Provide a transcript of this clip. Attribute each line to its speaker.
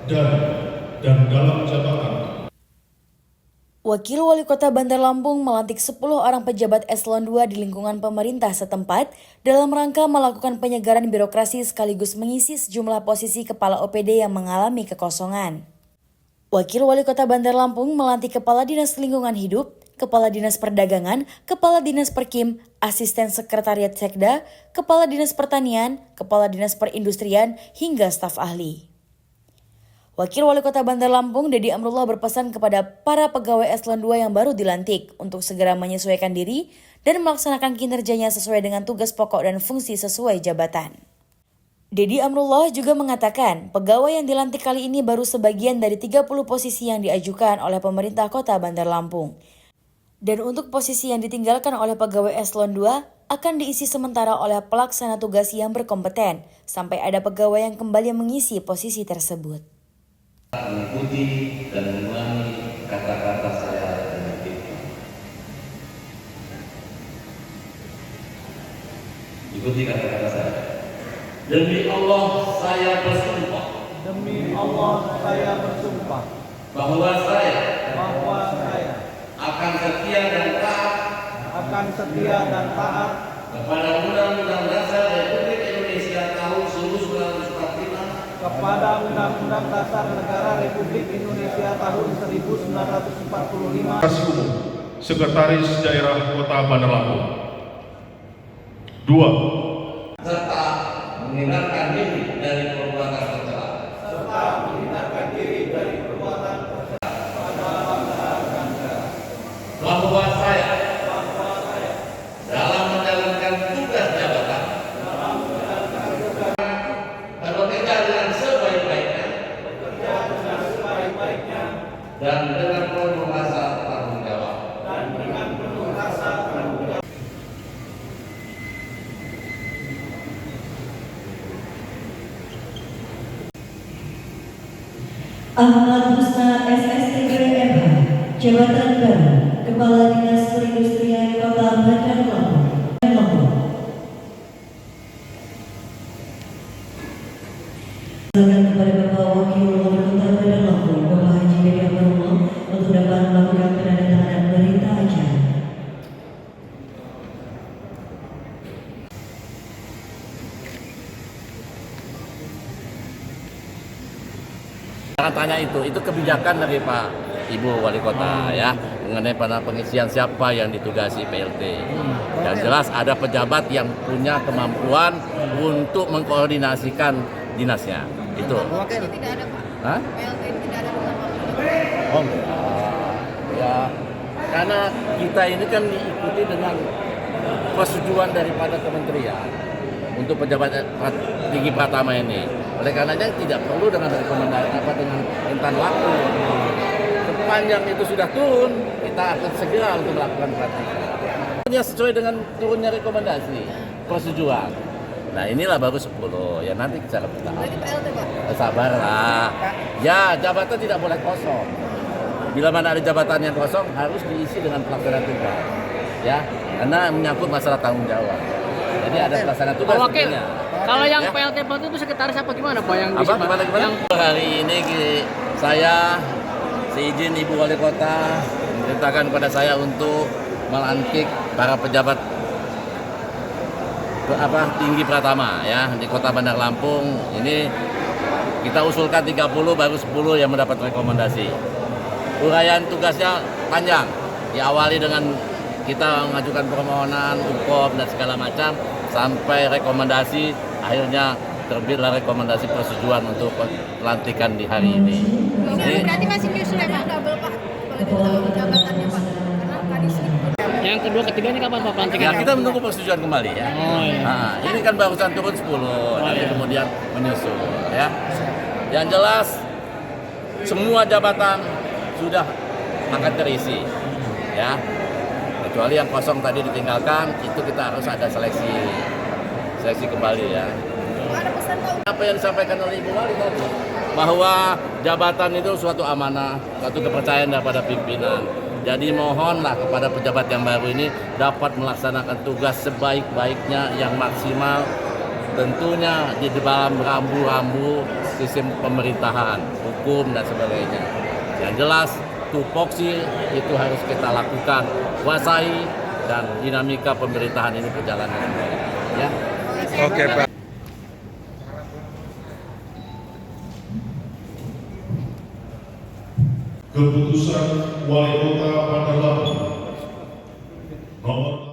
Speaker 1: dan dalam jabatan.
Speaker 2: Wakil Wali Kota Bandar Lampung melantik 10 orang pejabat eselon 2 di lingkungan pemerintah setempat dalam rangka melakukan penyegaran birokrasi sekaligus mengisi sejumlah posisi kepala OPD yang mengalami kekosongan. Wakil Wali Kota Bandar Lampung melantik Kepala Dinas Lingkungan Hidup, Kepala Dinas Perdagangan, Kepala Dinas Perkim, Asisten Sekretariat Sekda, Kepala Dinas Pertanian, Kepala Dinas Perindustrian, hingga staf ahli. Wakil Wali Kota Bandar Lampung, Dedi Amrullah, berpesan kepada para pegawai eselon 2 yang baru dilantik untuk segera menyesuaikan diri dan melaksanakan kinerjanya sesuai dengan tugas pokok dan fungsi sesuai jabatan. Dedi Amrullah juga mengatakan pegawai yang dilantik kali ini baru sebagian dari 30 posisi yang diajukan oleh pemerintah Kota Bandar Lampung. Dan untuk posisi yang ditinggalkan oleh pegawai eselon 2 akan diisi sementara oleh pelaksana tugas yang berkompeten sampai ada pegawai yang kembali mengisi posisi tersebut.
Speaker 3: Mengikuti dan mengulangi kata-kata saya dengan itu. Ikuti kata-kata saya. Demi Allah saya bersumpah.
Speaker 4: Demi Allah saya bersumpah
Speaker 3: Bahwa saya akan setia dan taat kepada Undang-Undang Dasar Republik Indonesia tahun 1945,
Speaker 4: kepada Undang-Undang Dasar Negara Republik Indonesia tahun 1945,
Speaker 1: Kasih Umum Sekretaris Daerah Kota Bandar Lampung. 2.
Speaker 3: serta menghindarkan diri dari perbuatan tercela. Bahwa saya dalam menjalankan tugas jabatan bekerja dengan sebaik-baiknya dan dengan penuh rasa tanggung jawab.
Speaker 5: Ahmad Husna SSTGMH, Jabatan Baru, Kepala Dinas Perindustrian Kota Bandar Lampung. Silakan kepada Bapak Wakil Wali Kota Bandar Lampung, Bapak Haji Dedi Amrullah, untuk dapat melakukan penandatanganan berita acara.
Speaker 6: Jangan tanya itu kebijakan dari Pak Ibu Wali Kota ya mengenai pada pengisian siapa yang ditugasi PLT. Yang jelas ada pejabat yang punya kemampuan untuk mengkoordinasikan dinasnya. Itu.
Speaker 7: Jadi tidak ada Pak.
Speaker 6: Hah?
Speaker 7: PLT tidak ada dengan
Speaker 6: Oh enggak. Ya karena kita ini kan diikuti dengan persetujuan daripada kementerian untuk pejabat tinggi Pratama ini. Oleh karenanya tidak perlu dengan rekomendasi dengan intan waktu. Sepanjang itu sudah turun, kita akan segera untuk melakukan pelantikan. Ini sesuai dengan turunnya rekomendasi, persetujuan. Nah inilah baru 10, ya nanti secara bertahap.
Speaker 7: Berarti PLT Pak.
Speaker 6: Sabarlah. Ya jabatan tidak boleh kosong. Bila mana ada jabatan yang kosong harus diisi dengan pelaksana tugas. Ya, karena menyangkut masalah tanggung jawab. Jadi ada pelaksana tugas.
Speaker 8: Wakil, kalau yang
Speaker 6: ya.
Speaker 8: PLT itu sekretaris apa gimana Pak yang
Speaker 6: Apa gimana? Hari ini saya seizin Ibu Wali Kota memerintahkan kepada saya untuk melantik para pejabat tinggi Pratama ya di Kota Bandar Lampung. Ini kita usulkan 30 baru 10 yang mendapat rekomendasi. Uraian tugasnya panjang. Diawali dengan kita mengajukan permohonan, UKOP dan segala macam sampai rekomendasi akhirnya terbitlah rekomendasi persetujuan untuk pelantikan di hari ini.
Speaker 7: Ini berarti masih nyusul ya Pak, double Pak. Kalau di jabatannya Pak. Karena tadi sedikit.
Speaker 8: Yang kedua, ketiga ini kapan Pak pelantikan?
Speaker 6: Ya kita menunggu persetujuan kembali ya.
Speaker 8: Oh, iya.
Speaker 6: Nah, ini kan barusan turun 10, nanti
Speaker 8: iya.
Speaker 6: kemudian menyusul ya. Yang jelas semua jabatan sudah akan terisi ya. Kecuali yang kosong tadi ditinggalkan, itu kita harus ada seleksi kembali ya.
Speaker 7: Ada pesan Pak.
Speaker 6: Apa yang disampaikan oleh Ibu Wali tadi, bahwa jabatan itu suatu amanah, suatu kepercayaan daripada pimpinan. Jadi mohonlah kepada pejabat yang baru ini dapat melaksanakan tugas sebaik-baiknya yang maksimal, tentunya di dalam rambu-rambu sistem pemerintahan. hukum dan sebagainya. Yang jelas tupoksi itu harus kita lakukan, kuasai, dan dinamika pemerintahan ini berjalan dengan baik. Ya.
Speaker 9: Oke, Pak.
Speaker 1: Keputusan Wali Kota Bandar Lampung nomor